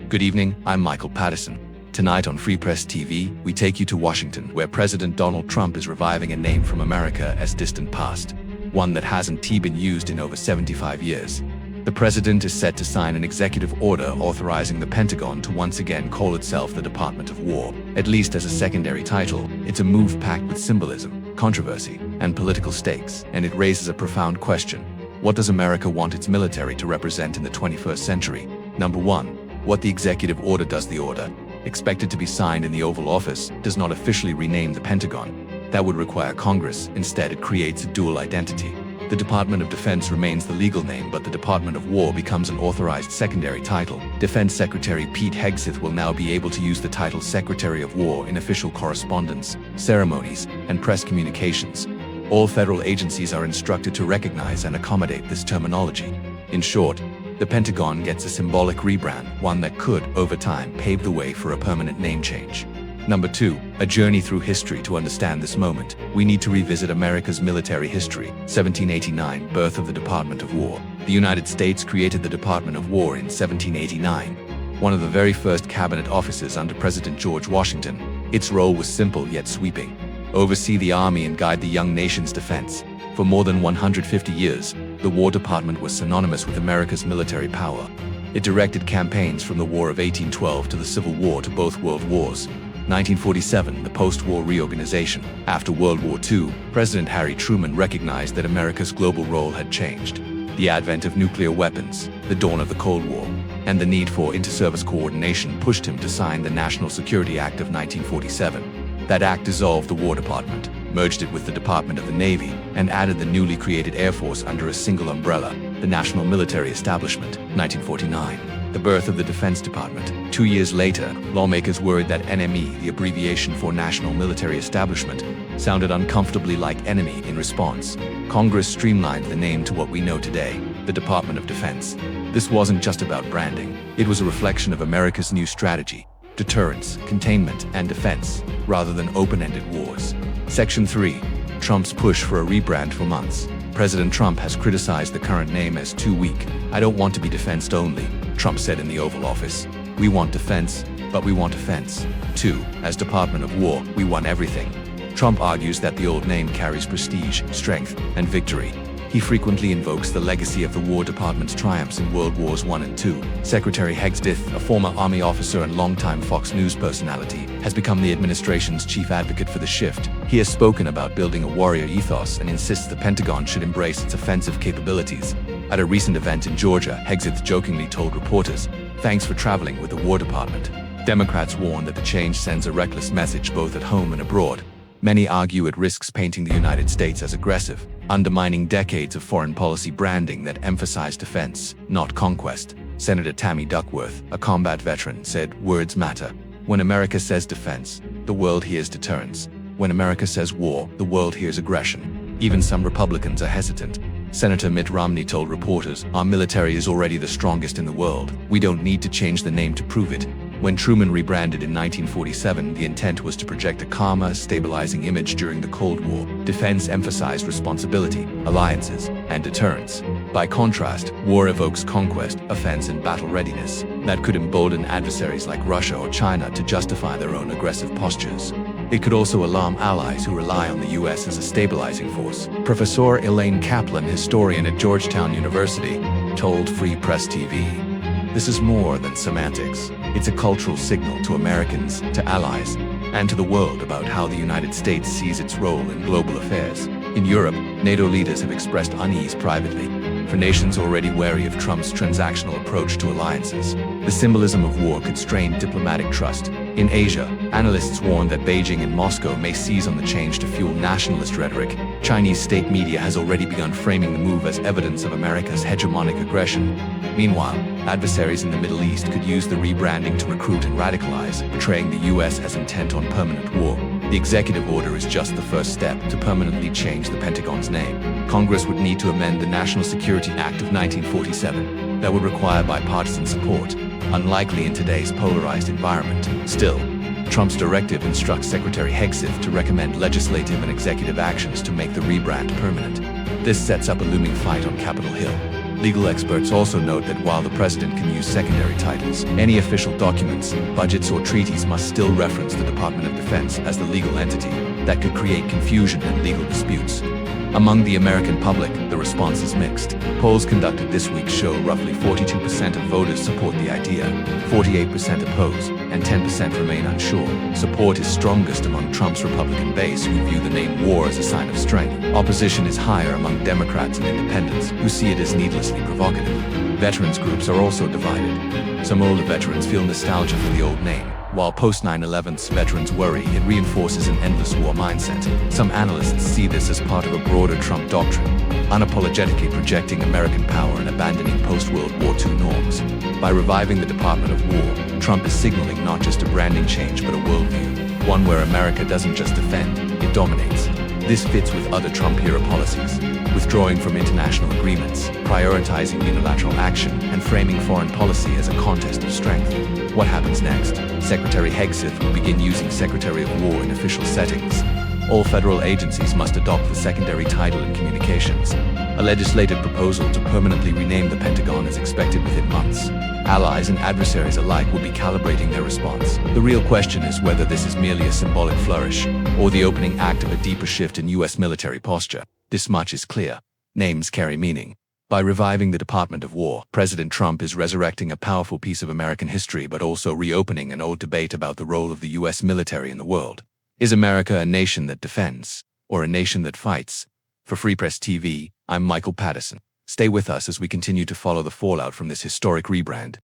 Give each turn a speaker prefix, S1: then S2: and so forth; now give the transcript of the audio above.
S1: Good evening, I'm Michael Patterson. Tonight on Free Press TV, we take you to Washington, where President Donald Trump is reviving a name from America as distant past, one that hasn't been used in over 75 years. The president is set to sign an executive order authorizing the Pentagon to once again call itself the Department of War, at least as a secondary title. It's a move packed with symbolism, controversy, and political stakes, and it raises a profound question. What does America want its military to represent in the 21st century? Number 1. What the executive order does. The order, expected to be signed in the Oval Office, does not officially rename the Pentagon. That would require Congress. Instead, it creates a dual identity. The Department of Defense remains the legal name, but the Department of War becomes an authorized secondary title. Defense Secretary Pete Hegseth will now be able to use the title Secretary of War in official correspondence, ceremonies, and press communications. All federal agencies are instructed to recognize and accommodate this terminology. In short, the Pentagon gets a symbolic rebrand, one that could, over time, pave the way for a permanent name change. Number 2. A journey through history. To understand this moment, we need to revisit America's military history. 1789, birth of the Department of War. The United States created the Department of War in 1789, one of the very first cabinet offices under President George Washington. Its role was simple yet sweeping: oversee the army and guide the young nation's defense. For more than 150 years, the War Department was synonymous with America's military power. It directed campaigns from the War of 1812 to the Civil War to both World Wars. 1947, the post-war reorganization. After World War II, President Harry Truman recognized that America's global role had changed. The advent of nuclear weapons, the dawn of the Cold War, and the need for inter-service coordination pushed him to sign the National Security Act of 1947. That act dissolved the War Department, merged it with the Department of the Navy, and added the newly created Air Force under a single umbrella, the National Military Establishment. 1949. The birth of the Defense Department. 2 years later, lawmakers worried that NME, the abbreviation for National Military Establishment, sounded uncomfortably like enemy. In response, Congress streamlined the name to what we know today, the Department of Defense. This wasn't just about branding. It was a reflection of America's new strategy: deterrence, containment, and defense, rather than open-ended wars. Section 3. Trump's push for a rebrand. For months, President Trump has criticized the current name as too weak. "I don't want to be defense only," Trump said in the Oval Office. "We want defense, but we want offense, too. As Department of War, we want everything." Trump argues that the old name carries prestige, strength, and victory. He frequently invokes the legacy of the War Department's triumphs in World Wars I and II. Secretary Hegseth, a former Army officer and longtime Fox News personality, has become the administration's chief advocate for the shift. He has spoken about building a warrior ethos and insists the Pentagon should embrace its offensive capabilities. At a recent event in Georgia, Hegseth jokingly told reporters, "Thanks for traveling with the War Department." Democrats warn that the change sends a reckless message both at home and abroad. Many argue it risks painting the United States as aggressive, undermining decades of foreign policy branding that emphasized defense, not conquest. Senator Tammy Duckworth, a combat veteran, said, "Words matter. When America says defense, the world hears deterrence. When America says war, the world hears aggression." Even some Republicans are hesitant. Senator Mitt Romney told reporters, "Our military is already the strongest in the world. We don't need to change the name to prove it." When Truman rebranded in 1947, the intent was to project a calmer, stabilizing image during the Cold War. Defense emphasized responsibility, alliances, and deterrence. By contrast, war evokes conquest, offense, and battle readiness. That could embolden adversaries like Russia or China to justify their own aggressive postures. It could also alarm allies who rely on the U.S. as a stabilizing force. Professor Elaine Kaplan, historian at Georgetown University, told Free Press TV, "This is more than semantics. It's a cultural signal to Americans, to allies, and to the world about how the United States sees its role in global affairs." In Europe, NATO leaders have expressed unease privately. For nations already wary of Trump's transactional approach to alliances, the symbolism of war could strain diplomatic trust. In Asia, analysts warn that Beijing and Moscow may seize on the change to fuel nationalist rhetoric. Chinese state media has already begun framing the move as evidence of America's hegemonic aggression. Meanwhile, adversaries in the Middle East could use the rebranding to recruit and radicalize, portraying the U.S. as intent on permanent war. The executive order is just the first step to permanently change the Pentagon's name. Congress would need to amend the National Security Act of 1947. That would require bipartisan support, unlikely in today's polarized environment. Still, Trump's directive instructs Secretary Hegseth to recommend legislative and executive actions to make the rebrand permanent. This sets up a looming fight on Capitol Hill. Legal experts also note that while the president can use secondary titles, any official documents, budgets, or treaties must still reference the Department of Defense as the legal entity. That could create confusion and legal disputes. Among the American public, the response is mixed. Polls conducted this week show roughly 42% of voters support the idea, 48% oppose, and 10% remain unsure. Support is strongest among Trump's Republican base, who view the name war as a sign of strength. Opposition is higher among Democrats and independents, who see it as needlessly provocative. Veterans groups are also divided. Some older veterans feel nostalgia for the old name, while post-9/11's veterans worry it reinforces an endless war mindset. Some analysts see this as part of a broader Trump doctrine, unapologetically projecting American power and abandoning post-World War II norms. By reviving the Department of War, Trump is signaling not just a branding change but a worldview, one where America doesn't just defend, it dominates. This fits with other Trump-era policies, withdrawing from international agreements, prioritizing unilateral action, and framing foreign policy as a contest of strength. What happens next? Secretary Hegseth will begin using Secretary of War in official settings. All federal agencies must adopt the secondary title in communications. A legislative proposal to permanently rename the Pentagon is expected within months. Allies and adversaries alike will be calibrating their response. The real question is whether this is merely a symbolic flourish, or the opening act of a deeper shift in U.S. military posture. This much is clear. Names carry meaning. By reviving the Department of War, President Trump is resurrecting a powerful piece of American history but also reopening an old debate about the role of the U.S. military in the world. Is America a nation that defends, or a nation that fights? For Free Press TV, I'm Michael Patterson. Stay with us as we continue to follow the fallout from this historic rebrand.